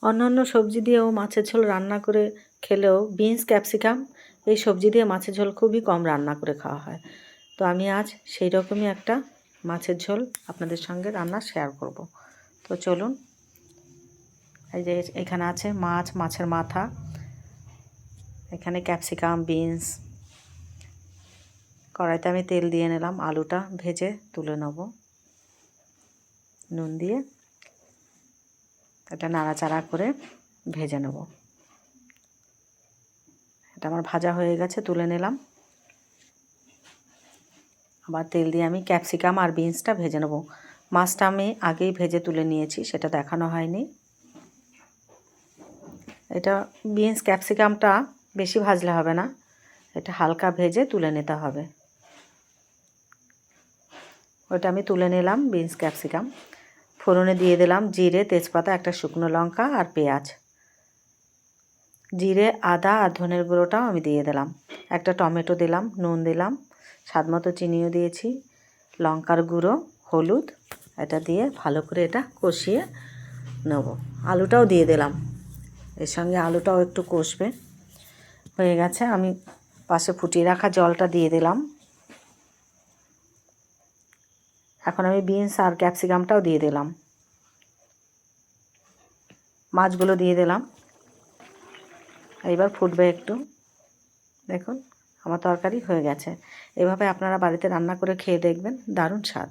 অন্যান্য সবজি দিয়েও মাছের ঝোল রান্না করে খেলেও বিনস ক্যাপসিকাম এই সবজি দিয়ে মাছের ঝোল খুবই কম রান্না করে খাওয়া হয়। তো আমি আজ সেই রকমই একটা মাছের ঝোল আপনাদের সঙ্গে রান্না শেয়ার করব। তো চলুন, এই যে এখানে আছে মাছ, মাছের মাথা, এখানে ক্যাপসিকাম, বিনস। কড়াইতে আমি তেল দিয়ে নিলাম, আলুটা ভেজে তুলে নেব নুন দিয়ে। এটা নাড়াচাড়া করে ভেজে নেব। এটা আমার ভাজা হয়ে গেছে, তুলে নিলাম। আবার তেল দিয়ে আমি ক্যাপসিকাম আর বিনসটা ভেজে নেব। মাছটা আমি আগেই ভেজে তুলে নিয়েছি, সেটা দেখানো হয়নি। এটা বিনস ক্যাপসিকামটা বেশি ভাজলে হবে না, এটা হালকা ভেজে তুলে নিতে হবে। ওটা আমি তুলে নিলাম বিনস ক্যাপসিকাম। ফোড়নে দিয়ে দিলাম জিরে, তেজপাতা, একটা শুকনো লঙ্কা আর পেঁয়াজ। জিরে, আদা আর ধনের গুঁড়োটাও আমি দিয়ে দিলাম। একটা টমেটো দিলাম, নুন দিলাম, স্বাদ মতো চিনিও দিয়েছি, লঙ্কার গুঁড়ো, হলুদ। এটা দিয়ে ভালো করে এটা কষিয়ে নেব। আলুটাও দিয়ে দিলাম, এর সঙ্গে আলুটাও একটু কষবে। হয়ে গেছে, আমি পাশে ফুটিয়ে রাখা জলটা দিয়ে দিলাম। এখন আমি বিনস আর ক্যাপসিকামটাও দিয়ে দিলাম, মাছগুলো দিয়ে দিলাম। এইবার ফুটবে একটু। দেখুন আমার তরকারি হয়ে গেছে। এভাবে আপনারা বাড়িতে রান্না করে খেয়ে দেখবেন, দারুণ স্বাদ।